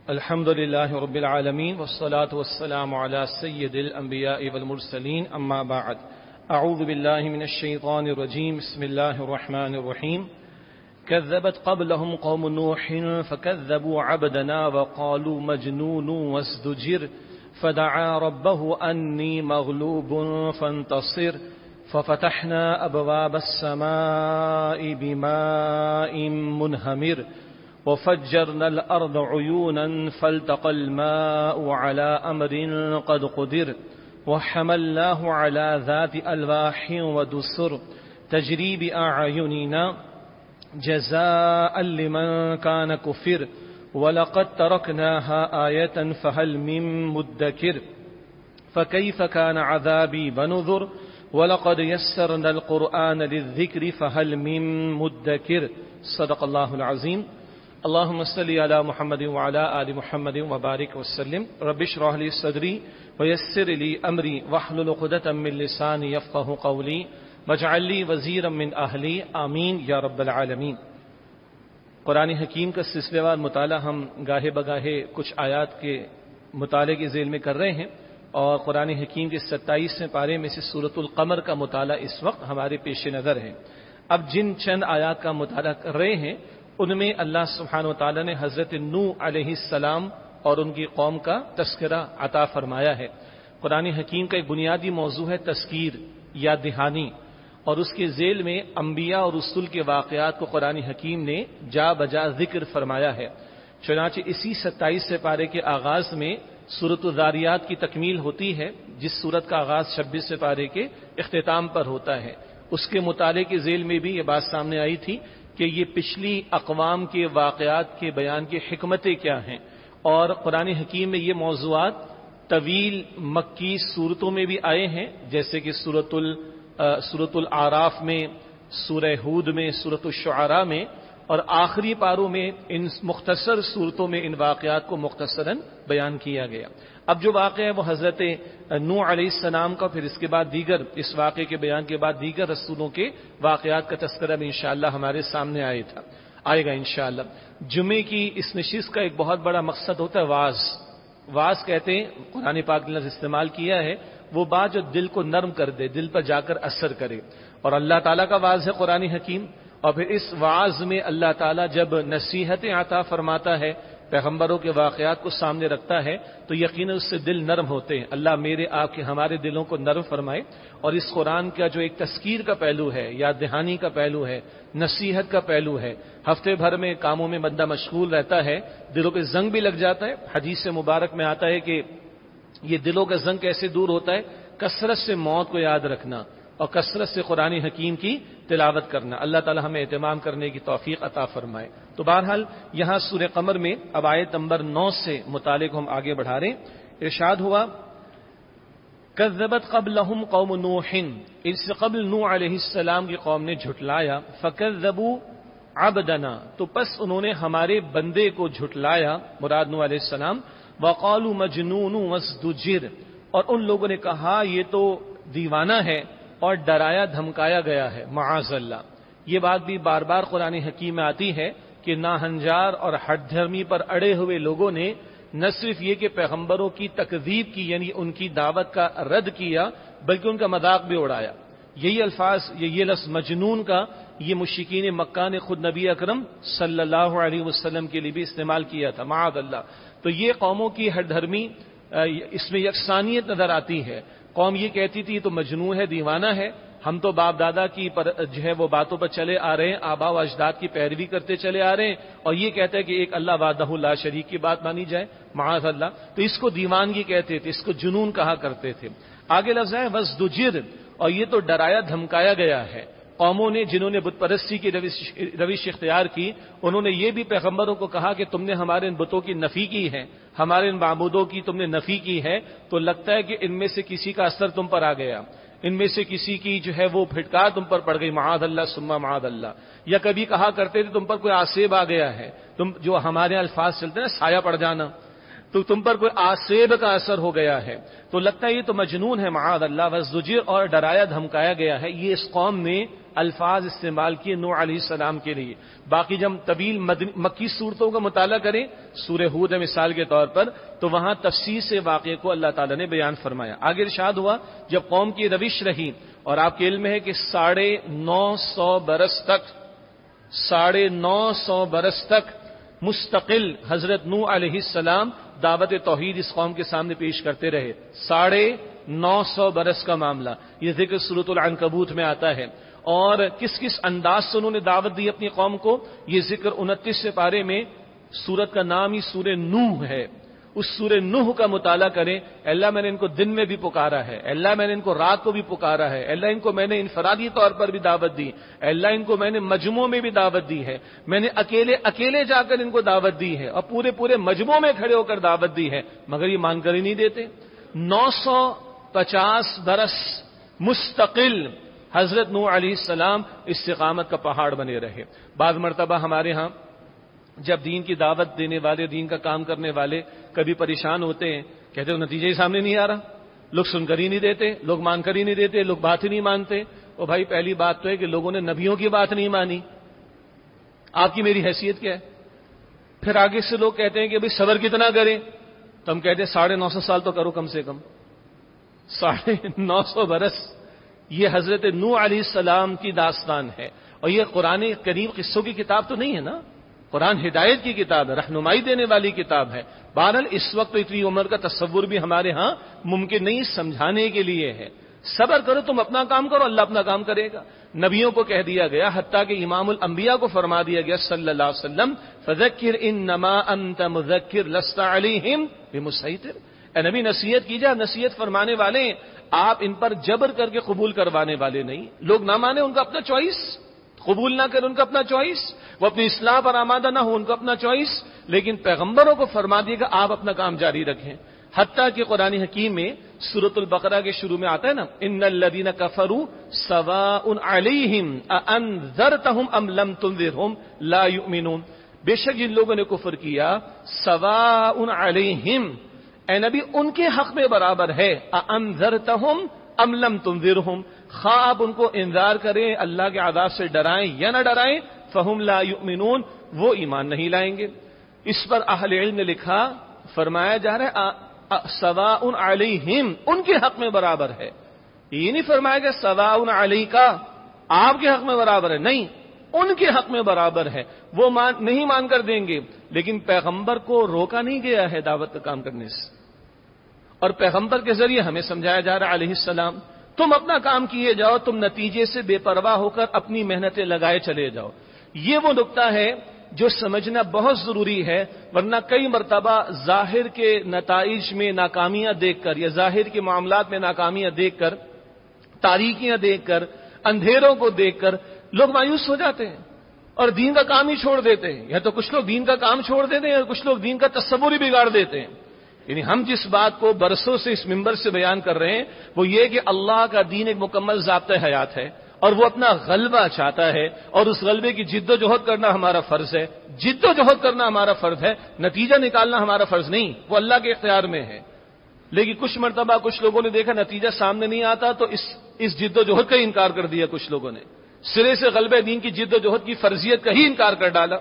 الحمد لله رب العالمين والصلاة والسلام على سيد الأنبياء والمرسلين أما بعد أعوذ بالله من الشيطان الرجيم بسم الله الرحمن الرحيم كذبت قبلهم قوم نوح فكذبوا عبدنا وقالوا مجنون وازدجر فدعا ربه أني مغلوب فانتصر ففتحنا أبواب السماء بماء منهمر وفجرنا الأرض عيونا فالتقى الماء على أمر قد قدر وحملناه على ذات ألواح ودسر تجري بأعيننا جزاء لمن كان كفر ولقد تركناها آية فهل من مدكر فكيف كان عذابي ونذر ولقد يسرنا القرآن للذكر فهل من مدكر صدق الله العظيم اللهم صل على محمد وعلى آل محمد وبارك وسلم رب اشرح لي صدري ويسر لي أمري واحلل عقدة من لساني يفقهوا قولي واجعل لي وزيرا من أهلي آمین یا رب العالمین۔ قرآن حکیم کا سلسلہ وار مطالعہ ہم گاہے بگاہے کچھ آیات کے مطالعے کے ذیل میں کر رہے ہیں، اور قرآن حکیم کے 27ویں پارے میں سے سورۃ القمر کا مطالعہ اس وقت ہمارے پیش نظر ہے۔ اب جن چند آیات کا مطالعہ کر رہے ہیں ان میں اللہ سبحانہ و تعالی نے حضرت نوح علیہ السلام اور ان کی قوم کا تذکرہ عطا فرمایا ہے۔ قرآن حکیم کا ایک بنیادی موضوع ہے تذکیر یا دہانی، اور اس کے ذیل میں انبیاء اور رسول کے واقعات کو قرآن حکیم نے جا بجا ذکر فرمایا ہے۔ چنانچہ اسی 27ویں پارے کے آغاز میں سورۃ الذاریات کی تکمیل ہوتی ہے، جس سورت کا آغاز 26ویں پارے کے اختتام پر ہوتا ہے۔ اس کے مطالعے کے ذیل میں بھی یہ بات سامنے آئی تھی کہ یہ پچھلی اقوام کے واقعات کے بیان کی حکمتیں کیا ہیں، اور قرآن حکیم میں یہ موضوعات طویل مکی صورتوں میں بھی آئے ہیں، جیسے کہ سورۃ الاعراف میں، سورہ ہود میں، سورۃ الشعراء میں، اور آخری پاروں میں ان مختصر صورتوں میں ان واقعات کو مختصراً بیان کیا گیا۔ اب جو واقعہ ہے وہ حضرت نوح علیہ السلام کا، پھر اس کے بعد دیگر اس واقعے کے بیان کے بعد دیگر رسولوں کے واقعات کا تذکرہ بھی انشاءاللہ ہمارے سامنے آئے گا انشاءاللہ۔ جمعے کی اس نشست کا ایک بہت بڑا مقصد ہوتا ہے واعظ کہتے ہیں، قرآن پاک نے لفظ استعمال کیا ہے، وہ بات جو دل کو نرم کر دے، دل پر جا کر اثر کرے، اور اللہ تعالیٰ کا واعظ ہے قرآن حکیم۔ اور پھر اس واعظ میں اللہ تعالیٰ جب نصیحتیں عطا فرماتا ہے، پیغمبروں کے واقعات کو سامنے رکھتا ہے، تو یقیناً اس سے دل نرم ہوتے ہیں۔ اللہ میرے آپ کے ہمارے دلوں کو نرم فرمائے، اور اس قرآن کا جو ایک تذکیر کا پہلو ہے، یاد دہانی کا پہلو ہے، نصیحت کا پہلو ہے، ہفتے بھر میں کاموں میں بندہ مشغول رہتا ہے، دلوں پہ زنگ بھی لگ جاتا ہے۔ حدیث مبارک میں آتا ہے کہ یہ دلوں کا زنگ کیسے دور ہوتا ہے؟ کثرت سے موت کو یاد رکھنا اور کثرت سے قرآن حکیم کی تلاوت کرنا۔ اللہ تعالی ہمیں اہتمام کرنے کی توفیق عطا فرمائے۔ تو بہرحال یہاں سورہ قمر میں اب آیت نمبر 9 سے متعلق ہم آگے بڑھا رہے ہیں۔ ارشاد ہوا کذبت قبلہم قوم نوح، اس سے قبل نوح علیہ السلام کی قوم نے جھٹلایا، فکذبوا عبدنا، تو پس انہوں نے ہمارے بندے کو جھٹلایا، مراد نوح علیہ السلام، وقالوا مجنون وازدجر، اور ان لوگوں نے کہا یہ تو دیوانہ ہے اور ڈرایا دھمکایا گیا ہے، معاذ اللہ۔ یہ بات بھی بار بار قرآن حکیم میں آتی ہے کہ ناہنجار اور ہٹ دھرمی پر اڑے ہوئے لوگوں نے نہ صرف یہ کہ پیغمبروں کی تکذیب کی، یعنی ان کی دعوت کا رد کیا، بلکہ ان کا مذاق بھی اڑایا۔ یہی الفاظ، یہ لفظ مجنون کا، یہ مشرکین مکہ نے خود نبی اکرم صلی اللہ علیہ وسلم کے لیے بھی استعمال کیا تھا، معاذ اللہ۔ تو یہ قوموں کی ہٹ دھرمی، اس میں یکسانیت نظر آتی ہے۔ قوم یہ کہتی تھی تو مجنون ہے، دیوانہ ہے، ہم تو باپ دادا کی جو ہے وہ باتوں پر چلے آ رہے ہیں، آبا و اجداد کی پیروی کرتے چلے آ رہے ہیں، اور یہ کہتا ہے کہ ایک اللہ وحدہ لا شریک کی بات مانی جائے، معاذ اللہ۔ تو اس کو دیوانگی کہتے تھے، اس کو جنون کہا کرتے تھے۔ آگے لفظ ہے وازدجر، اور یہ تو ڈرایا دھمکایا گیا ہے۔ قوموں نے جنہوں نے بت پرستی کی روش اختیار کی، انہوں نے یہ بھی پیغمبروں کو کہا کہ تم نے ہمارے ان بتوں کی نفی کی ہے، ہمارے ان معبودوں کی تم نے نفی کی ہے، تو لگتا ہے کہ ان میں سے کسی کا اثر تم پر آ گیا، ان میں سے کسی کی جو ہے وہ پھٹکار تم پر پڑ گئی، معاذ اللہ ثم معاذ اللہ۔ یا کبھی کہا کرتے تھے تم پر کوئی آصیب آ گیا ہے، تم جو ہمارے الفاظ چلتے ہیں نا، سایہ پڑ جانا، تو تم پر کوئی آسیب کا اثر ہو گیا ہے تو لگتا ہے یہ تو مجنون ہے، معاذ اللہ، وزجر اور ڈرایا دھمکایا گیا ہے۔ یہ اس قوم نے الفاظ استعمال کیے نوح علیہ السلام کے لیے۔ باقی جب طویل مکی صورتوں کا مطالعہ کریں، سورہ ہود مثال کے طور پر، تو وہاں تفصیل سے واقعے کو اللہ تعالیٰ نے بیان فرمایا۔ آگے ارشاد ہوا جب قوم کی روش رہی، اور آپ کے علم ہے کہ 950 برس تک مستقل حضرت نوح علیہ السلام دعوت توحید اس قوم کے سامنے پیش کرتے رہے۔ 950 برس کا معاملہ، یہ ذکر سورۃ العنکبوت میں آتا ہے۔ اور کس کس انداز سے انہوں نے دعوت دی اپنی قوم کو، یہ ذکر 29 پارے میں، سورت کا نام ہی سورہ نوح ہے۔ اس سورہ نوح کا مطالعہ کریں، اللہ میں نے ان کو دن میں بھی پکارا ہے، اللہ میں نے ان کو رات کو بھی پکارا ہے، اللہ ان کو میں نے انفرادی طور پر بھی دعوت دی، اللہ ان کو میں نے مجموع میں بھی دعوت دی ہے، میں نے اکیلے جا کر ان کو دعوت دی ہے، اور پورے مجموع میں کھڑے ہو کر دعوت دی ہے، مگر یہ مان کر ہی نہیں دیتے۔ 950 برس مستقل حضرت نوح علیہ السلام استقامت کا پہاڑ بنے رہے۔ بعض مرتبہ ہمارے ہاں جب دین کی دعوت دینے والے، دین کا کام کرنے والے کبھی پریشان ہوتے ہیں، کہتے ہیں نتیجے ہی سامنے نہیں آ رہا، لوگ سن کر ہی نہیں دیتے، لوگ مان کر ہی نہیں دیتے، لوگ بات ہی نہیں مانتے۔ اور بھائی پہلی بات تو ہے کہ لوگوں نے نبیوں کی بات نہیں مانی، آپ کی میری حیثیت کیا ہے؟ پھر آگے سے لوگ کہتے ہیں کہ بھئی صبر کتنا کریں، تو ہم کہتے ہیں 950 سال تو کرو کم سے کم۔ 950 برس یہ حضرت نوح علیہ السلام کی داستان ہے، اور یہ قرآن کریم قصوں کی کتاب تو نہیں ہے نا، قرآن ہدایت کی کتاب ہے، رہنمائی دینے والی کتاب ہے۔ بہرحال اس وقت تو اتنی عمر کا تصور بھی ہمارے ہاں ممکن نہیں، سمجھانے کے لیے ہے۔ صبر کرو، تم اپنا کام کرو، اللہ اپنا کام کرے گا۔ نبیوں کو کہہ دیا گیا، حتیٰ کہ امام الانبیاء کو فرما دیا گیا صلی اللہ علیہ وسلم، فذکر انما انت مذکر لست علیہم بمسیطر، اے نبی نصیحت کیجیے، نصیحت فرمانے والے، آپ ان پر جبر کر کے قبول کروانے والے نہیں۔ لوگ نہ مانے ان کا اپنا چوائس، قبول نہ کرے ان کا اپنا چوائس، وہ اپنی اصلاح پر آمادہ نہ ہو ان کا اپنا چوائس، لیکن پیغمبروں کو فرما دیے گا آپ اپنا کام جاری رکھیں۔ حتیٰ کہ قرآن حکیم میں سورۃ البقرہ کے شروع میں آتا ہے نا، ان الذین کفروا سواء علیہم اانذرتہم ام لم تنذرہم لا یؤمنون، بے شک جن لوگوں نے کفر کیا، سواء علیہم، اے نبی ان کے حق میں برابر ہے، اانذرتہم ام لم تنذرہم، خواہ آپ ان کو انذار کریں، اللہ کے عذاب سے ڈرائیں یا نہ ڈرائیں، فہم لا یؤمنون، وہ ایمان نہیں لائیں گے۔ اس پر اہل علم نے لکھا، فرمایا جا رہا ہے سواء علیہم، ان کے حق میں برابر ہے، یہ نہیں فرمایا گیا سواء علیکا، آپ کے حق میں برابر ہے، نہیں، ان کے حق میں برابر ہے، وہ نہیں مان کر دیں گے۔ لیکن پیغمبر کو روکا نہیں گیا ہے دعوت کا کام کرنے سے، اور پیغمبر کے ذریعے ہمیں سمجھایا جا رہا ہے علیہ السلام، تم اپنا کام کیے جاؤ، تم نتیجے سے بے پرواہ ہو کر اپنی محنتیں لگائے چلے جاؤ۔ یہ وہ نقطہ ہے جو سمجھنا بہت ضروری ہے، ورنہ کئی مرتبہ ظاہر کے نتائج میں ناکامیاں دیکھ کر یا ظاہر کے معاملات میں ناکامیاں دیکھ کر، تاریکیاں دیکھ کر، اندھیروں کو دیکھ کر لوگ مایوس ہو جاتے ہیں اور دین کا کام ہی چھوڑ دیتے ہیں، یا تو کچھ لوگ دین کا کام چھوڑ دیتے ہیں اور کچھ لوگ دین کا تصور ہی بگاڑ دیتے ہیں۔ یعنی ہم جس بات کو برسوں سے اس ممبر سے بیان کر رہے ہیں وہ یہ کہ اللہ کا دین ایک مکمل ضابطۂ حیات ہے، اور وہ اپنا غلبہ چاہتا ہے، اور اس غلبے کی جد و جہد کرنا ہمارا فرض ہے، جد و جہد کرنا ہمارا فرض ہے، نتیجہ نکالنا ہمارا فرض نہیں، وہ اللہ کے اختیار میں ہے۔ لیکن کچھ مرتبہ کچھ لوگوں نے دیکھا نتیجہ سامنے نہیں آتا تو اس جد و جہد کا ہی انکار کر دیا، کچھ لوگوں نے سرے سے غلبہ دین کی جد و جہد کی فرضیت کا ہی انکار کر ڈالا۔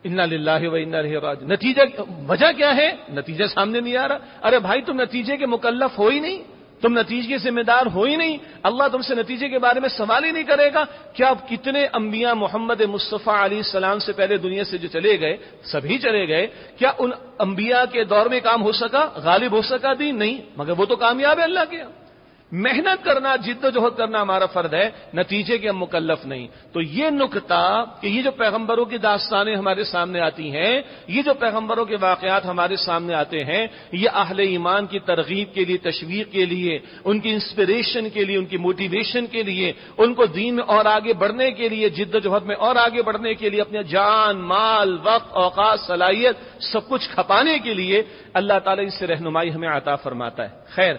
انا للہ و انا الیہ راجعون، نتیجہ وجہ کیا ہے؟ نتیجہ سامنے نہیں آ رہا۔ ارے بھائی تم نتیجے کے مکلف ہو ہی نہیں، تم نتیجے کے ذمہ دار ہو ہی نہیں، اللہ تم سے نتیجے کے بارے میں سوال ہی نہیں کرے گا۔ کیا اب کتنے انبیاء محمد مصطفیٰ علیہ السلام سے پہلے دنیا سے جو چلے گئے، سبھی چلے گئے، کیا ان انبیاء کے دور میں کام ہو سکا، غالب ہو سکا دین؟ نہیں، مگر وہ تو کامیاب ہے اللہ کے یہاں۔ محنت کرنا، جد و جہد کرنا ہمارا فرض ہے، نتیجے کے ہم مکلف نہیں۔ تو یہ نکتہ کہ یہ جو پیغمبروں کی داستانیں ہمارے سامنے آتی ہیں، یہ جو پیغمبروں کے واقعات ہمارے سامنے آتے ہیں، یہ اہل ایمان کی ترغیب کے لیے، تشویق کے لیے، ان کی انسپریشن کے لیے، ان کی موٹیویشن کے لیے، ان کو دین میں اور آگے بڑھنے کے لیے، جد و جہد میں اور آگے بڑھنے کے لیے، اپنے جان، مال، وقت، اوقات، صلاحیت سب کچھ کھپانے کے لیے اللہ تعالیٰ اس سے رہنمائی ہمیں عطا فرماتا ہے۔ خیر،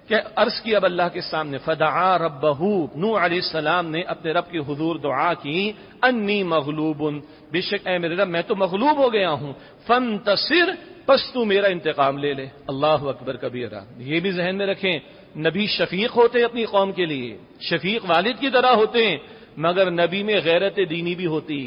کہ عرض کی اب اللہ کے سامنے، فدعا ربہ، نوح علیہ السلام نے اپنے رب کے حضور دعا کی، انی مغلوب، بے شک اے میرے رب میں تو مغلوب ہو گیا ہوں، فانتصر، پس تو میرا انتقام لے لے۔ اللہ اکبر کبیرہ۔ یہ بھی ذہن میں رکھیں، نبی شفیق ہوتے ہیں اپنی قوم کے لیے، شفیق والد کی طرح ہوتے ہیں، مگر نبی میں غیرت دینی بھی ہوتی۔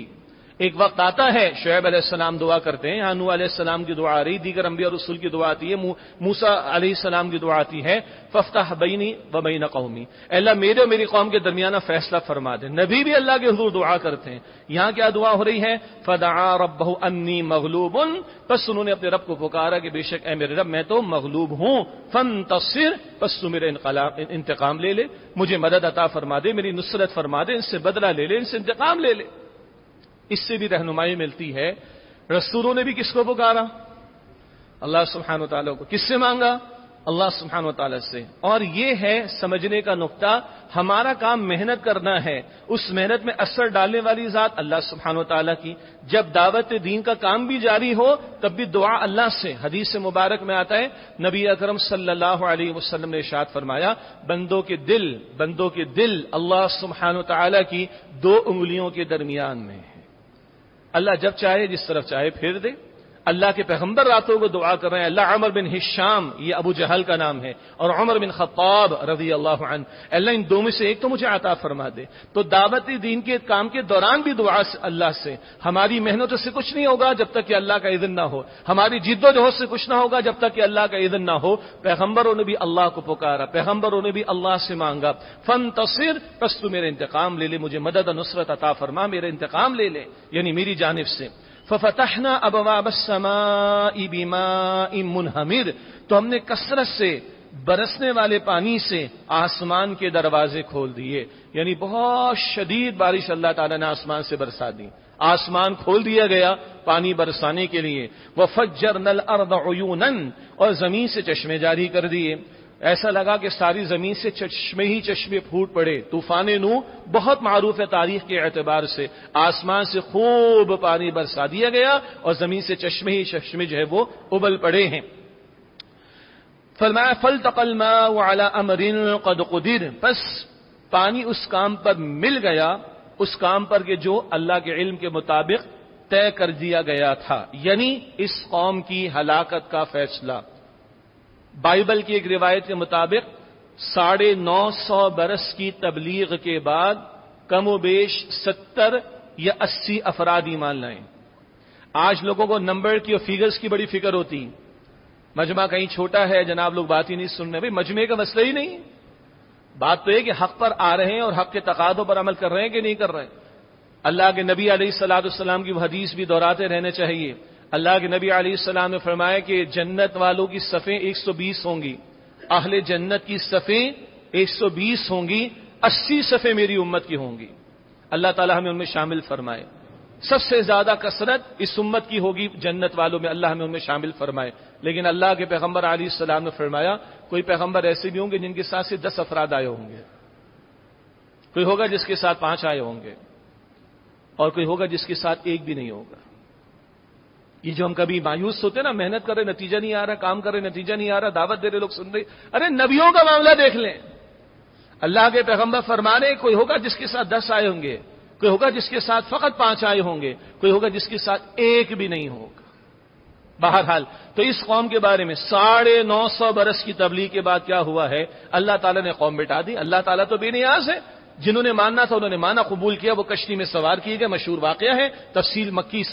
ایک وقت آتا ہے شعیب علیہ السلام دعا کرتے ہیں، نوح علیہ السلام کی دعا آ رہی، دیگر انبیاء اور رسول کی دعا آتی ہے، موسیٰ علیہ السلام کی دعا آتی ہے، فافتح بینی و بین قومی، اے اللہ میرے اور میری قوم کے درمیانہ فیصلہ فرما دے۔ نبی بھی اللہ کے حضور دعا کرتے ہیں۔ یہاں کیا دعا ہو رہی ہے؟ فدعا ربہ انی مغلوب، بس انہوں نے اپنے رب کو پکارا کہ بے شک اے میرے رب میں تو مغلوب ہوں، فانتصر، بس تو میرے انتقام لے لے، مجھے مدد عطا فرما دے، میری نصرت فرما دے، ان سے بدلہ لے لے، ان سے انتقام لے لے۔ اس سے بھی رہنمائی ملتی ہے، رسولوں نے بھی کس کو پکارا؟ اللہ سبحانہ و تعالیٰ کو۔ کس سے مانگا؟ اللہ سبحانہ و تعالیٰ سے۔ اور یہ ہے سمجھنے کا نقطہ، ہمارا کام محنت کرنا ہے، اس محنت میں اثر ڈالنے والی ذات اللہ سبحانہ و تعالیٰ کی۔ جب دعوت دین کا کام بھی جاری ہو تب بھی دعا اللہ سے۔ حدیث مبارک میں آتا ہے، نبی اکرم صلی اللہ علیہ وسلم نے ارشاد فرمایا، بندوں کے دل اللہ سبحانہ و تعالیٰ کی 2 انگلیوں کے درمیان میں ہے۔ اللہ جب چاہے جس طرف چاہے پھیر دے۔ اللہ کے پیغمبر راتوں کو دعا کر رہے ہیں، اللہ عمر بن ہشام، یہ ابو جہل کا نام ہے، اور عمر بن خطاب رضی اللہ عنہ، اللہ ان 2 میں سے ایک تو مجھے عطا فرما دے۔ تو دعوت دین کے کام کے دوران بھی دعا اللہ سے۔ ہماری محنتوں سے کچھ نہیں ہوگا جب تک کہ اللہ کا اذن نہ ہو، ہماری جد و جہد سے کچھ نہ ہوگا جب تک کہ اللہ کا اذن نہ ہو۔ پیغمبروں نے بھی اللہ کو پکارا، پیغمبروں نے بھی اللہ سے مانگا، فانتصر، پس تو میرے انتقام لے لے، مجھے مدد و نصرت عطا فرما، میرے انتقام لے لے، یعنی میری جانب سے۔ ففتحنا ابواب السماء بماء منہمر، تو ہم نے کثرت سے برسنے والے پانی سے آسمان کے دروازے کھول دیے، یعنی بہت شدید بارش اللہ تعالیٰ نے آسمان سے برسا دی، آسمان کھول دیا گیا پانی برسانے کے لیے۔ وفجرنا الارض عیونا، اور زمین سے چشمے جاری کر دیے، ایسا لگا کہ ساری زمین سے چشمے ہی چشمے پھوٹ پڑے۔ طوفان نوح بہت معروف ہے تاریخ کے اعتبار سے، آسمان سے خوب پانی برسا دیا گیا اور زمین سے چشمے ہی چشمے جو ہے وہ ابل پڑے ہیں۔ فرمایا فالتقى الماء على امر قد قدر، بس پانی اس کام پر مل گیا، اس کام پر کہ جو اللہ کے علم کے مطابق طے کر دیا گیا تھا، یعنی اس قوم کی ہلاکت کا فیصلہ۔ بائبل کی ایک روایت کے مطابق 950 برس کی تبلیغ کے بعد کم و بیش 70 یا 80 افراد ایمان لائیں۔ آج لوگوں کو نمبر کی اور فیگرز کی بڑی فکر ہوتی، مجمع کہیں چھوٹا ہے جناب لوگ بات ہی نہیں سن رہے۔ بھائی مجمع کا مسئلہ ہی نہیں، بات تو یہ کہ حق پر آ رہے ہیں اور حق کے تقاضوں پر عمل کر رہے ہیں کہ نہیں کر رہے ہیں۔ اللہ کے نبی علیہ الصلوۃ والسلام کی وہ حدیث بھی دہراتے رہنے چاہیے۔ اللہ کے نبی علیہ السلام نے فرمایا کہ جنت والوں کی صفیں 120 ہوں گی، اہل جنت کی صفیں 120 ہوں گی، 80 صفیں میری امت کی ہوں گی۔ اللہ تعالی ہمیں ان میں شامل فرمائے۔ سب سے زیادہ کثرت اس امت کی ہوگی جنت والوں میں، اللہ ہمیں ان میں شامل فرمائے۔ لیکن اللہ کے پیغمبر علیہ السلام نے فرمایا کوئی پیغمبر ایسے بھی ہوں گے جن کے ساتھ سے 10 افراد آئے ہوں گے، کوئی ہوگا جس کے ساتھ 5 آئے ہوں گے، اور کوئی ہوگا جس کے ساتھ 1 بھی نہیں ہوگا۔ یہ جو ہم کبھی مایوس ہوتے ہیں نا، محنت کر رہے نتیجہ نہیں آ رہا، کام کر رہے نتیجہ نہیں آ رہا، دعوت دے رہے لوگ سن رہے، ارے نبیوں کا معاملہ دیکھ لیں۔ اللہ کے پیغمبر فرما رہے کوئی ہوگا جس کے ساتھ 10 آئے ہوں گے، کوئی ہوگا جس کے ساتھ فقط 5 آئے ہوں گے، کوئی ہوگا جس کے ساتھ 1 بھی نہیں ہوگا۔ بہرحال تو اس قوم کے بارے میں 950 برس کی تبلیغ کے بعد کیا ہوا ہے، اللہ تعالیٰ نے قوم بٹا دی۔ اللہ تعالیٰ تو بے نیاز ہے، جنہوں نے ماننا تھا انہوں نے مانا، قبول کیا، وہ کشتی میں سوار کیے گئے، مشہور واقعہ ہے، تفصیلی مکی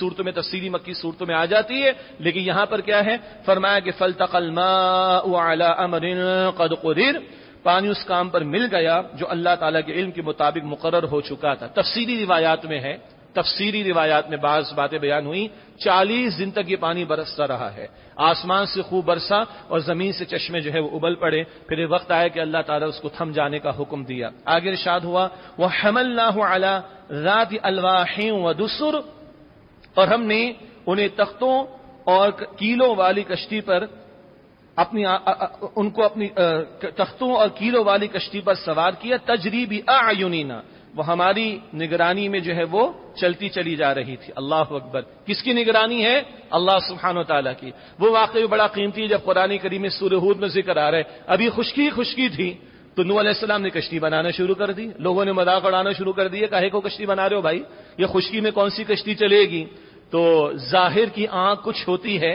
صورتوں میں آ جاتی ہے، لیکن یہاں پر کیا ہے، فرمایا کہ فالتقى الماء على امر قد قدر، پانی اس کام پر مل گیا جو اللہ تعالیٰ کے علم کے مطابق مقرر ہو چکا تھا۔ تفصیلی روایات میں بعض باتیں بیان ہوئی، 40 دن تک یہ پانی برستا رہا ہے، آسمان سے خوب برسا اور زمین سے چشمے جو ہے وہ ابل پڑے۔ پھر یہ وقت آیا کہ اللہ تعالیٰ اس کو تھم جانے کا حکم دیا۔ آگے ارشاد ہوا وَحَمَلْنَاهُ عَلَى ذَاتِ أَلْوَاحٍ وَدُسُرٍ، اور ہم نے انہیں تختوں اور کیلوں والی کشتی پر اپنی تختوں اور کیلوں والی کشتی پر سوار کیا، تجری بِأَعْيُنِنَا، وہ ہماری نگرانی میں جو ہے وہ چلتی چلی جا رہی تھی۔ اللہ اکبر، کس کی نگرانی ہے؟ اللہ سبحانہ و تعالیٰ کی۔ وہ واقعی بڑا قیمتی ہے جب قرآن کریم میں سورہ ہود میں ذکر آ رہا ہے، ابھی خشکی تھی تو نوح علیہ السلام نے کشتی بنانا شروع کر دی، لوگوں نے مذاق اڑانا شروع کر دیا، کاہے کو کشتی بنا رہے ہو بھائی، یہ خشکی میں کون سی کشتی چلے گی؟ تو ظاہر کی آنکھ کچھ ہوتی ہے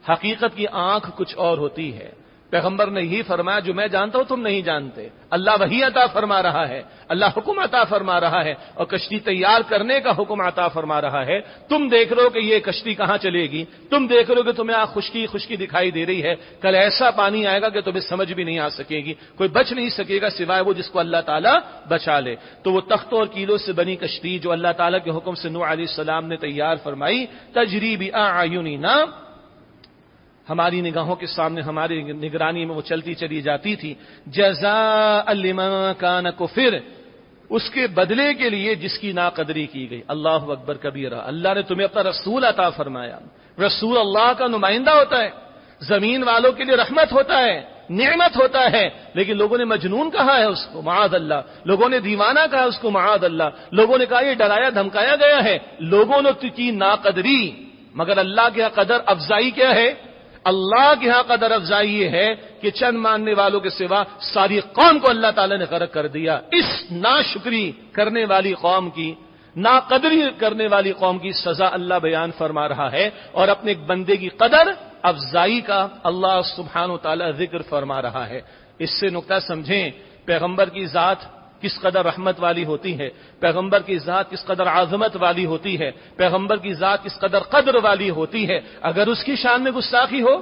حقیقت کی آنکھ کچھ اور ہوتی ہے. پیغمبر نے یہی فرمایا جو میں جانتا ہوں تم نہیں جانتے. اللہ وحی عطا فرما رہا ہے, اللہ حکم عطا فرما رہا ہے, اور کشتی تیار کرنے کا حکم عطا فرما رہا ہے. تم دیکھ رہے ہو کہ یہ کشتی کہاں چلے گی, تم دیکھ رہے ہو کہ تمہیں خشکی خشکی دکھائی دے رہی ہے, کل ایسا پانی آئے گا کہ تمہیں سمجھ بھی نہیں آ سکے گی, کوئی بچ نہیں سکے گا سوائے وہ جس کو اللہ تعالیٰ بچا لے. تو وہ تختوں اور کیلوں سے بنی کشتی جو اللہ تعالیٰ کے حکم سے نوح علیہ السلام نے تیار فرمائی, تجری بأعیننا, ہماری نگاہوں کے سامنے ہماری نگرانی میں وہ چلتی چلی جاتی تھی. جزاء لمن کان کفر, اس کے بدلے کے لیے جس کی ناقدری کی گئی. اللہ اکبر کبیرہ. اللہ نے تمہیں اپنا رسول عطا فرمایا. رسول اللہ کا نمائندہ ہوتا ہے, زمین والوں کے لیے رحمت ہوتا ہے, نعمت ہوتا ہے, لیکن لوگوں نے مجنون کہا ہے اس کو, معاذ اللہ. لوگوں نے دیوانہ کہا اس کو, معاذ اللہ. لوگوں نے کہا یہ ڈرایا دھمکایا گیا ہے. لوگوں نے کی ناقدری. مگر اللہ کی قدر افزائی کیا ہے؟ اللہ کے ہاں قدر افزائی یہ ہے کہ چند ماننے والوں کے سوا ساری قوم کو اللہ تعالی نے غرق کر دیا. اس ناشکری کرنے والی قوم کی, ناقدری کرنے والی قوم کی سزا اللہ بیان فرما رہا ہے, اور اپنے ایک بندے کی قدر افزائی کا اللہ سبحانہ و تعالی ذکر فرما رہا ہے. اس سے نقطہ سمجھیں پیغمبر کی ذات کس قدر رحمت والی ہوتی ہے, پیغمبر کی ذات کس قدر عظمت والی ہوتی ہے, پیغمبر کی ذات کس قدر قدر والی ہوتی ہے. اگر اس کی شان میں گستاخی ہو,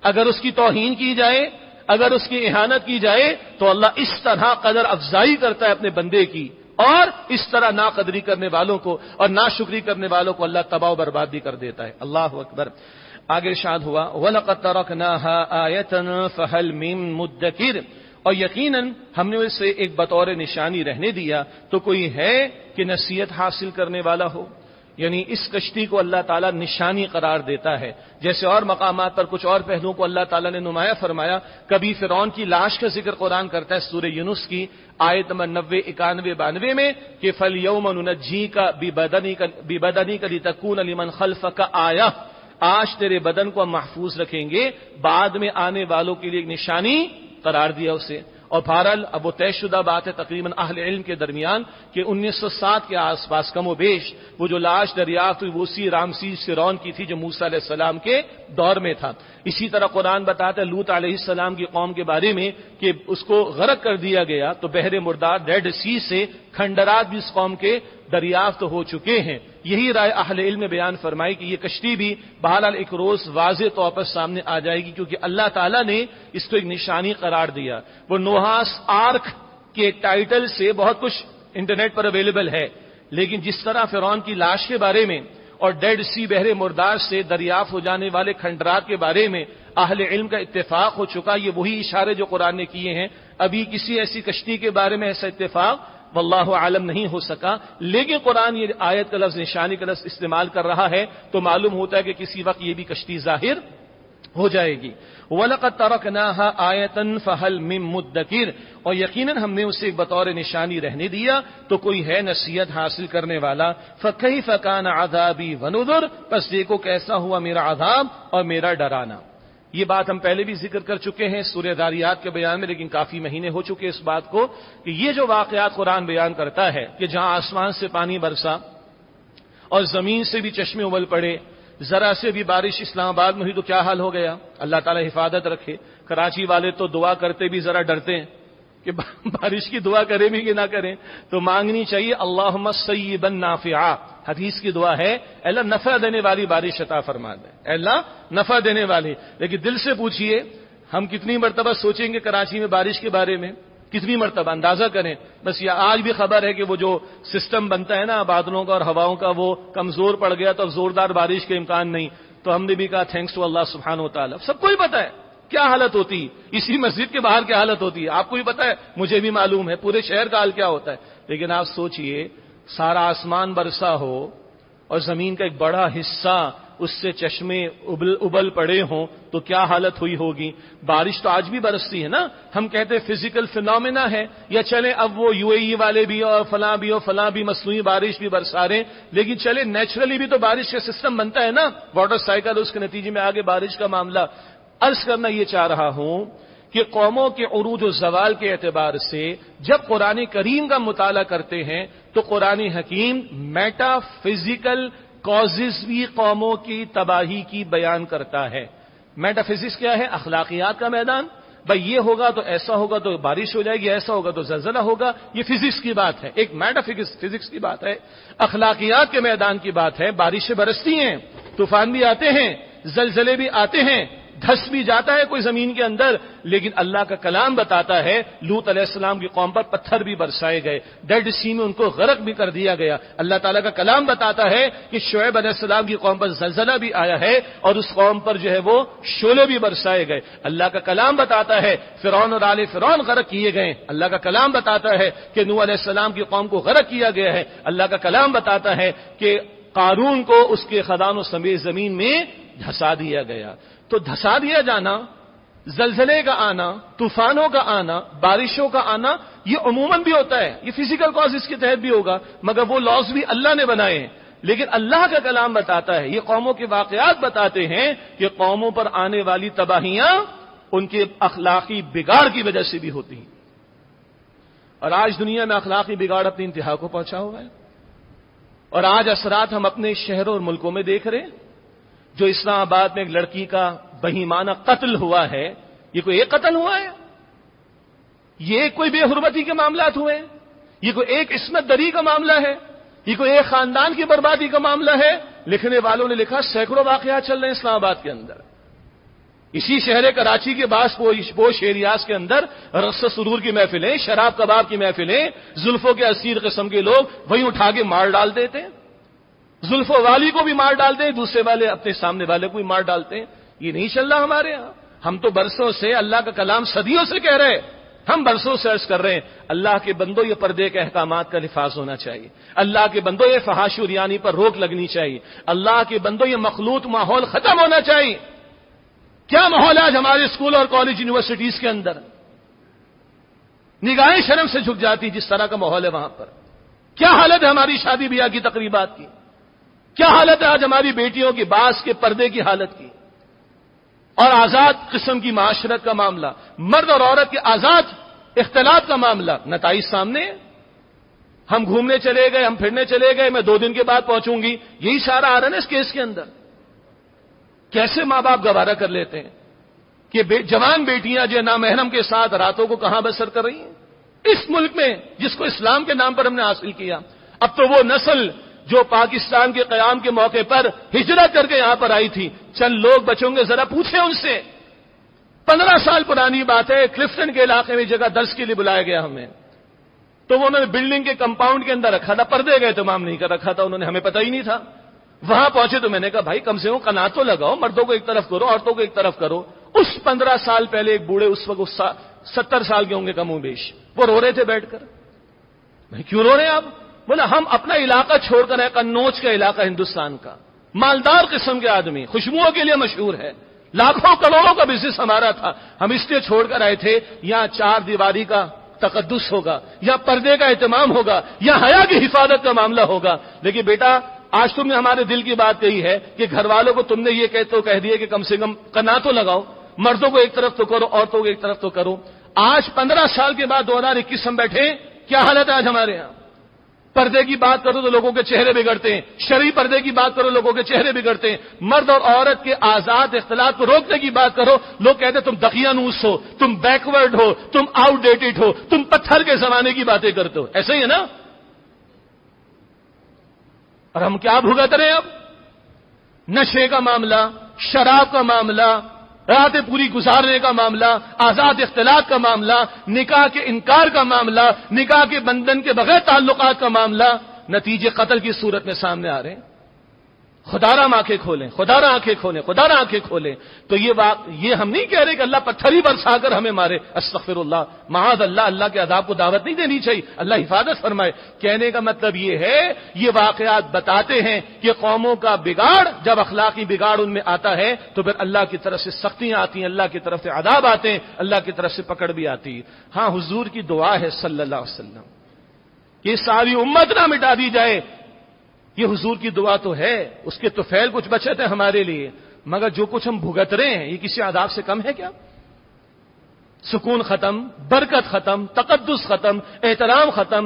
اگر اس کی توہین کی جائے, اگر اس کی اہانت کی جائے, تو اللہ اس طرح قدر افزائی کرتا ہے اپنے بندے کی, اور اس طرح ناقدری کرنے والوں کو اور ناشکری کرنے والوں کو اللہ تباہ و برباد بھی کر دیتا ہے. اللہ اکبر. آگے ارشاد ہوا وَلَقَدْ تَرَكْنَاهَا آیَةً فَهَلْ مِن مُدَّکِرٍ, اور یقیناً ہم نے اسے ایک بطور نشانی رہنے دیا, تو کوئی ہے کہ نصیحت حاصل کرنے والا ہو. یعنی اس کشتی کو اللہ تعالیٰ نشانی قرار دیتا ہے, جیسے اور مقامات پر کچھ اور پہلوؤں کو اللہ تعالیٰ نے نمایاں فرمایا. کبھی فرعون کی لاش کا ذکر قرآن کرتا ہے سورہ یونس کی آیت نمبر 90 91 92 میں کہ فَالْيَوْمَ نُنَجِّيكَ بِبَدَنِكَ لِتَكُونَ لِمَنْ خَلْفَكَ آیَةً, آج تیرے بدن کو ہم محفوظ رکھیں گے, بعد میں آنے والوں کے لیے ایک نشانی قرار دیا اسے. اور بہرحال اب وہ طے شدہ بات ہے تقریباً اہل علم کے درمیان کہ 1907 کے آس پاس کم و بیش وہ جو لاش دریافت ہوئی وہ اسی رامسیس فرعون کی تھی جو موسیٰ علیہ السلام کے دور میں تھا. اسی طرح قرآن بتاتا ہے لوط علیہ السلام کی قوم کے بارے میں کہ اس کو غرق کر دیا گیا, تو بحر مردار ڈیڈ سی سے کھنڈرات بھی اس قوم کے دریافت ہو چکے ہیں. یہی رائے اہل علم نے بیان فرمائی کہ یہ کشتی بھی بہرحال ایک روز واضح طور پر سامنے آ جائے گی, کیونکہ اللہ تعالیٰ نے اس کو ایک نشانی قرار دیا. وہ نوحاس آرک کے ٹائٹل سے بہت کچھ انٹرنیٹ پر اویلیبل ہے, لیکن جس طرح فرعون کی لاش کے بارے میں اور ڈیڈ سی بحر مردار سے دریافت ہو جانے والے کھنڈرات کے بارے میں اہل علم کا اتفاق ہو چکا, یہ وہی اشارے جو قرآن نے کیے ہیں. ابھی کسی ایسی کشتی کے بارے میں ایسا اتفاق واللہ عالم نہیں ہو سکا, لیکن قرآن یہ آیت کا لفظ نشانی کا لفظ استعمال کر رہا ہے تو معلوم ہوتا ہے کہ کسی وقت یہ بھی کشتی ظاہر ہو جائے گی. وَلَقَدْ تَرَكْنَاهَا آیَةً فَهَلْ مِن مُدَّکِرٍ, اور یقیناً ہم نے اسے ایک بطور نشانی رہنے دیا, تو کوئی ہے نصیحت حاصل کرنے والا. فَكَيْفَ كَانَ عَذَابِي وَنُذُرْ, پس دیکھو کیسا ہوا میرا عذاب اور میرا ڈرانا. یہ بات ہم پہلے بھی ذکر کر چکے ہیں سورہ ذاریات کے بیان میں, لیکن کافی مہینے ہو چکے اس بات کو کہ یہ جو واقعات قرآن بیان کرتا ہے کہ جہاں آسمان سے پانی برسا اور زمین سے بھی چشمے ابل پڑے, ذرا سے بھی بارش اسلام آباد میں ہوئی تو کیا حال ہو گیا. اللہ تعالیٰ حفاظت رکھے. کراچی والے تو دعا کرتے بھی ذرا ڈرتے ہیں کہ بارش کی دعا کریں بھی کہ نہ کریں, تو مانگنی چاہیے اللہم صیبا نافعا. حدیث کی دعا ہے اللہ نفع دینے والی بارش عطا فرما دے, اللہ نفع دینے والی. لیکن دل سے پوچھئے ہم کتنی مرتبہ سوچیں گے کراچی میں بارش کے بارے میں, کتنی مرتبہ اندازہ کریں. بس یہ آج بھی خبر ہے کہ وہ جو سسٹم بنتا ہے نا بادلوں کا اور ہواؤں کا وہ کمزور پڑ گیا, تو اب زوردار بارش کے امکان نہیں. تو ہم نے بھی کہا تھینکس ٹو اللہ سبحانہ و تعالیٰ. سب کو ہی پتا ہے کیا حالت ہوتی, اسی مسجد کے باہر کیا حالت ہوتی ہے, آپ کو بھی پتا ہے, مجھے بھی معلوم ہے, پورے شہر کا حال کیا ہوتا ہے. لیکن آپ سوچئے سارا آسمان برسا ہو اور زمین کا ایک بڑا حصہ اس سے چشمے ابل پڑے ہوں تو کیا حالت ہوئی ہوگی. بارش تو آج بھی برستی ہے نا, ہم کہتے ہیں فزیکل فینومینا ہے, یا چلیں اب وہ یو اے ای والے بھی اور فلاں بھی مصنوعی بارش بھی برسا رہے ہیں, لیکن چلے نیچرلی بھی تو بارش کا سسٹم بنتا ہے نا, واٹر سائیکل, اس کے نتیجے میں آگے بارش کا معاملہ. عرض کرنا یہ چاہ رہا ہوں کہ قوموں کے عروج و زوال کے اعتبار سے جب قرآن کریم کا مطالعہ کرتے ہیں تو قرآن حکیم میٹا فزیکل کازز بھی قوموں کی تباہی کی بیان کرتا ہے۔ میٹا فزکس کیا ہے؟ اخلاقیات کا میدان۔ بھائی یہ ہوگا تو ایسا ہوگا تو بارش ہو جائے گی، ایسا ہوگا تو زلزلہ ہوگا، یہ فزکس کی بات ہے، ایک میٹا فزکس کی بات ہے۔ اخلاقیات کے میدان کی بات ہے، بارشیں برستی ہیں، طوفان بھی آتے ہیں، زلزلے بھی آتے ہیں، دھس بھی جاتا ہے کوئی زمین کے اندر، لیکن اللہ کا کلام بتاتا ہے لوط علیہ السلام کی قوم پر پتھر بھی برسائے گئے، ڈیڈ سی میں ان کو غرق بھی کر دیا گیا۔ اللہ تعالیٰ کا کلام بتاتا ہے کہ شعیب علیہ السلام کی قوم پر زلزلہ بھی آیا ہے اور اس قوم پر جو ہے وہ شعلے بھی برسائے گئے۔ اللہ کا کلام بتاتا ہے فرعون اور آل فرعون غرق کیے گئے۔ اللہ کا کلام بتاتا ہے کہ نوح علیہ السلام کی قوم کو غرق کیا گیا ہے۔ اللہ کا کلام بتاتا ہے کہ قارون کو اس کے خزانوں سمیت زمین میں دھسا دیا گیا۔ تو دھسا دیا جانا، زلزلے کا آنا، طوفانوں کا آنا، بارشوں کا آنا، یہ عموماً بھی ہوتا ہے، یہ فزیکل کازز کے تحت بھی ہوگا، مگر وہ لاز بھی اللہ نے بنائے ہیں۔ لیکن اللہ کا کلام بتاتا ہے، یہ قوموں کے واقعات بتاتے ہیں کہ قوموں پر آنے والی تباہیاں ان کے اخلاقی بگاڑ کی وجہ سے بھی ہوتی ہیں۔ اور آج دنیا میں اخلاقی بگاڑ اپنی انتہا کو پہنچا ہوا ہے، اور آج اثرات ہم اپنے شہروں اور ملکوں میں دیکھ رہے ہیں۔ جو اسلام آباد میں ایک لڑکی کا بہیمانہ قتل ہوا ہے، یہ کوئی ایک قتل ہوا ہے؟ یہ کوئی بے حرمتی کے معاملات ہوئے ہیں؟ یہ کوئی ایک عصمت دری کا معاملہ ہے؟ یہ کوئی ایک خاندان کی بربادی کا معاملہ ہے؟ لکھنے والوں نے لکھا سینکڑوں واقعات چل رہے ہیں اسلام آباد کے اندر۔ اسی شہر کراچی کے بعض پوش ایریاز کے اندر رقص سرور کی محفلیں، شراب کباب کی محفلیں، زلفوں کے اسیر قسم کے لوگ وہیں اٹھا کے مار ڈال دیتے ہیں، زلفوں والی کو بھی مار ڈالتے ہیں، دوسرے والے اپنے سامنے والے کو بھی مار ڈالتے ہیں۔ یہ نہیں چل رہا ہمارے ہاں۔ ہم تو برسوں سے اللہ کا کلام صدیوں سے کہہ رہے ہیں، ہم برسوں سے عرض کر رہے ہیں اللہ کے بندوں یہ پردے کے احکامات کا لحاظ ہونا چاہیے، اللہ کے بندوں یہ فحاشی اور ریانی پر روک لگنی چاہیے، اللہ کے بندوں یہ مخلوط ماحول ختم ہونا چاہیے۔ کیا ماحول ہے آج ہمارے اسکول اور کالج یونیورسٹیز کے اندر؟ نگاہیں شرم سے جھک جاتی جس طرح کا ماحول ہے وہاں پر۔ کیا حالت ہے ہماری شادی بیاہ کی تقریبات کی؟ کیا حالت ہے آج ہماری بیٹیوں کی باس کے پردے کی حالت کی؟ اور آزاد قسم کی معاشرت کا معاملہ، مرد اور عورت کے آزاد اختلاط کا معاملہ، نتائج سامنے۔ ہم گھومنے چلے گئے، ہم پھرنے چلے گئے، میں 2 دن کے بعد پہنچوں گی، یہی سارا آ رہا ہے نا اس کیس کے اندر۔ کیسے ماں باپ گوارا کر لیتے ہیں کہ جوان بیٹیاں جو نامحرم کے ساتھ راتوں کو کہاں بسر کر رہی ہیں اس ملک میں جس کو اسلام کے نام پر ہم نے حاصل کیا۔ اب تو وہ نسل جو پاکستان کے قیام کے موقع پر ہجرت کر کے یہاں پر آئی تھی، چند لوگ بچوں گے، ذرا پوچھیں ان سے، 15 سال پرانی بات ہے، کلفٹن کے علاقے میں جگہ درس کے لیے بلایا گیا ہمیں، تو وہ انہوں نے بلڈنگ کے کمپاؤنڈ کے اندر رکھا تھا، پردے کا اہتمام نہیں کر رکھا تھا انہوں نے، ہمیں پتہ ہی نہیں تھا۔ وہاں پہنچے تو میں نے کہا بھائی کم سے کم قناعت تو لگاؤ، مردوں کو ایک طرف کرو، عورتوں کو ایک طرف کرو۔ اس 15 سال پہلے ایک بوڑھے، اس وقت 70 سال کے ہوں گے کم و بیش، وہ رو رہے تھے بیٹھ کر۔ میں کیوں رو رہے ہیں آپ؟ بولا ہم اپنا علاقہ چھوڑ کر آئے، قنوج کا علاقہ ہندوستان کا، مالدار قسم کے آدمی، خوشبوؤں کے لیے مشہور ہے، لاکھوں کروڑوں کا بزنس ہمارا تھا، ہم اس لیے چھوڑ کر آئے تھے یہاں 4 دیواری کا تقدس ہوگا، یا پردے کا اہتمام ہوگا، یا حیا کی حفاظت کا معاملہ ہوگا۔ لیکن بیٹا آج تم نے ہمارے دل کی بات کہی ہے کہ گھر والوں کو تم نے یہ کہہ دیا کہ کم سے کم قناعت تو لگاؤ، مردوں کو ایک طرف تو کرو، عورتوں کو ایک طرف تو کرو۔ آج 15 سال کے بعد 2021 ہم بیٹھے، کیا حالت ہے آج ہمارے ہاں؟ پردے کی بات کرو تو لوگوں کے چہرے بگڑتے ہیں، شرعی پردے کی بات کرو لوگوں کے چہرے بگڑتے ہیں، مرد اور عورت کے آزاد اختلاط کو روکنے کی بات کرو، لوگ کہتے ہیں تم دقیانوس ہو، تم بیکورڈ ہو، تم آؤٹ ڈیٹڈ ہو، تم پتھر کے زمانے کی باتیں کرتے ہو۔ ایسا ہی ہے نا؟ اور ہم کیا بھگت رہے ہیں اب؟ نشے کا معاملہ، شراب کا معاملہ، راتیں پوری گزارنے کا معاملہ، آزاد اختلاط کا معاملہ، نکاح کے انکار کا معاملہ، نکاح کے بندھن کے بغیر تعلقات کا معاملہ، نتیجے قتل کی صورت میں سامنے آ رہے ہیں۔ خدا را آنکھیں کھولیں، خدا را آنکھیں کھولیں، خدا را آنکھیں کھولیں۔ تو یہ ہم نہیں کہہ رہے کہ اللہ پتھر ہی برسا کر ہمیں مارے، استغفر اللہ، معاذ اللہ، اللہ کے عذاب کو دعوت نہیں دینی چاہیے، اللہ حفاظت فرمائے۔ کہنے کا مطلب یہ ہے، یہ واقعات بتاتے ہیں کہ قوموں کا بگاڑ، جب اخلاقی بگاڑ ان میں آتا ہے تو پھر اللہ کی طرف سے سختیاں آتی ہیں، اللہ کی طرف سے عذاب آتے ہیں، اللہ کی طرف سے پکڑ بھی آتی ہے۔ ہاں حضور کی دعا ہے صلی اللہ علیہ وسلم کہ ساری امت نہ مٹا دی جائے، یہ حضور کی دعا تو ہے، اس کے طفیل کچھ بچت ہے ہمارے لیے، مگر جو کچھ ہم بھگت رہے ہیں یہ کسی عذاب سے کم ہے کیا؟ سکون ختم، برکت ختم، تقدس ختم، احترام ختم،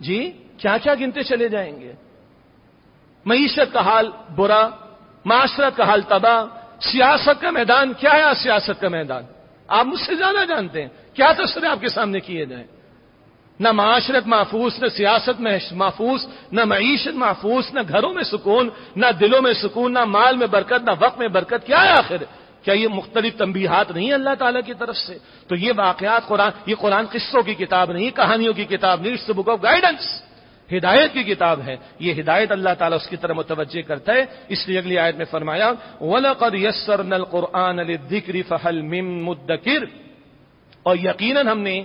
جی کیا کیا گنتے چلے جائیں گے۔ معیشت کا حال برا، معاشرت کا حال تباہ، سیاست کا میدان کیا ہے؟ سیاست کا میدان آپ مجھ سے زیادہ جانتے ہیں، کیا تصویر آپ کے سامنے کیے جائیں؟ نہ معاشرت محفوظ، نہ سیاست میں محفوظ، نہ معیشت محفوظ، نہ گھروں میں سکون، نہ دلوں میں سکون، نہ مال میں برکت، نہ وقت میں برکت. کیا ہے آخر؟ کیا یہ مختلف تنبیہات نہیں اللہ تعالیٰ کی طرف سے؟ تو یہ واقعات یہ قرآن قصوں کی کتاب نہیں، کہانیوں کی کتاب نہیں، اٹس بک آف گائیڈنس، ہدایت کی کتاب ہے. یہ ہدایت اللہ تعالیٰ اس کی طرف متوجہ کرتا ہے. اس لیے اگلی آیت میں فرمایا وَلَقَدْ يَسَّرْنَا الْقُرْآنَ لِلذِّكْرِ فَهَلْ مِن مُدَّكِرٍ، اور یقیناً ہم نے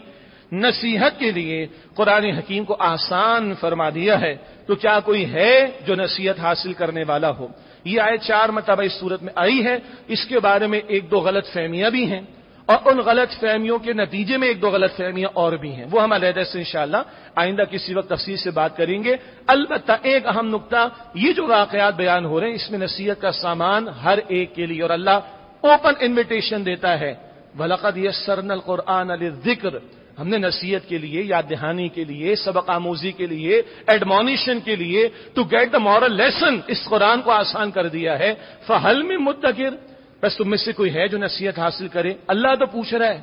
نصیحت کے لیے قرآن حکیم کو آسان فرما دیا ہے، تو کیا کوئی ہے جو نصیحت حاصل کرنے والا ہو. یہ آیت 4 مرتبہ اس صورت میں آئی ہے. اس کے بارے میں ایک دو غلط فہمیاں بھی ہیں، اور ان غلط فہمیوں کے نتیجے میں ایک دو غلط فہمیاں اور بھی ہیں، وہ ہم علیحدہ سے انشاءاللہ آئندہ کسی وقت تفصیل سے بات کریں گے. البتہ ایک اہم نقطہ، یہ جو واقعات بیان ہو رہے ہیں اس میں نصیحت کا سامان ہر ایک کے لیے، اور اللہ اوپن انویٹیشن دیتا ہے. وَلَقَدْ يَسَّرْنَا الْقُرْآنَ لِلذِّكْرِ، ہم نے نصیحت کے لیے، یاد دہانی کے لیے، سبق آموزی کے لیے، ایڈمونیشن کے لیے، to get the moral lesson, اس قرآن کو آسان کر دیا ہے. فَهَلْ مِن مُدَّكِرٍ، بس تم میں سے کوئی ہے جو نصیحت حاصل کرے؟ اللہ تو پوچھ رہا ہے،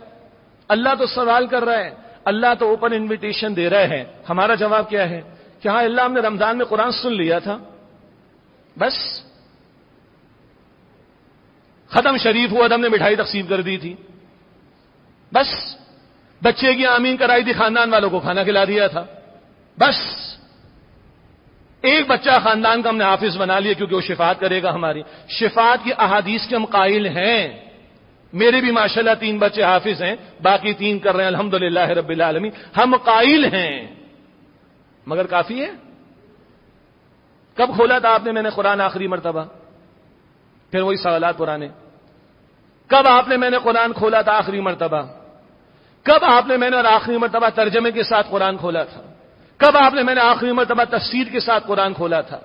اللہ تو سوال کر رہا ہے، اللہ تو اوپن انویٹیشن دے رہا ہے. ہمارا جواب کیا ہے کہ ہاں اللہ ہم نے رمضان میں قرآن سن لیا تھا، بس ختم شریف ہوا تھا، ہم نے مٹھائی تقسیم کر دی تھی، بس بچے کی آمین کرائی تھی، خاندان والوں کو کھانا کھلا دیا تھا، بس ایک بچہ خاندان کا ہم نے حافظ بنا لیا کیونکہ وہ شفاعت کرے گا ہماری. شفاعت کی احادیث کے ہم قائل ہیں، میرے بھی ماشاءاللہ 3 بچے حافظ ہیں، باقی 3 کر رہے ہیں الحمدللہ رب العالمین، ہم قائل ہیں. مگر کافی ہے؟ کب کھولا تھا آپ نے میں نے قرآن آخری مرتبہ؟ پھر وہی سوالات پرانے. کب آپ نے میں نے قرآن کھولا تھا آخری مرتبہ؟ کب آپ نے میں نے آخری مرتبہ ترجمے کے ساتھ قرآن کھولا تھا؟ کب آپ نے میں نے آخری مرتبہ تفسیر کے ساتھ قرآن کھولا تھا؟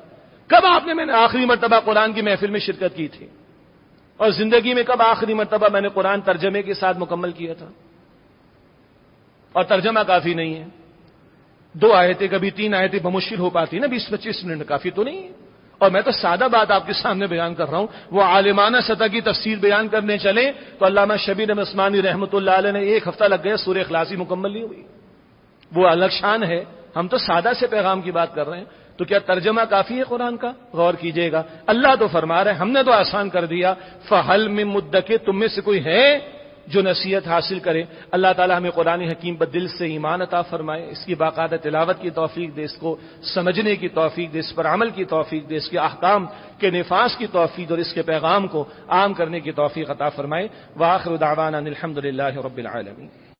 کب آپ نے میں نے آخری مرتبہ قرآن کی محفل میں شرکت کی تھی؟ اور زندگی میں کب آخری مرتبہ میں نے قرآن ترجمے کے ساتھ مکمل کیا تھا؟ اور ترجمہ کافی نہیں ہے، 2 آیتیں کبھی 3 آیتیں بمشکل ہو پاتی نا، 20-25 منٹ کافی تو نہیں ہے. اور میں تو سادہ بات آپ کے سامنے بیان کر رہا ہوں، وہ عالمانہ سطح کی تفسیر بیان کرنے چلے تو علامہ شبیر احمد عثمانی رحمۃ اللہ علیہ نے 1 ہفتہ لگ گیا، سورہ اخلاص ہی مکمل نہیں ہوئی. وہ الگ شان ہے، ہم تو سادہ سے پیغام کی بات کر رہے ہیں. تو کیا ترجمہ کافی ہے قرآن کا؟ غور کیجئے گا، اللہ تو فرما رہے ہیں ہم نے تو آسان کر دیا. فَهَلْ مِن مُدَّكِرٍ، تم میں سے کوئی ہے جو نصیحت حاصل کرے؟ اللہ تعالیٰ ہمیں قرآن حکیم پر دل سے ایمان عطا فرمائے، اس کی باقاعدہ تلاوت کی توفیق دے، اس کو سمجھنے کی توفیق دے، اس پر عمل کی توفیق دے، اس کے احکام کے نفاذ کی توفیق اور اس کے پیغام کو عام کرنے کی توفیق عطا فرمائے. وآخر دعوانا الحمدللہ رب العالمین.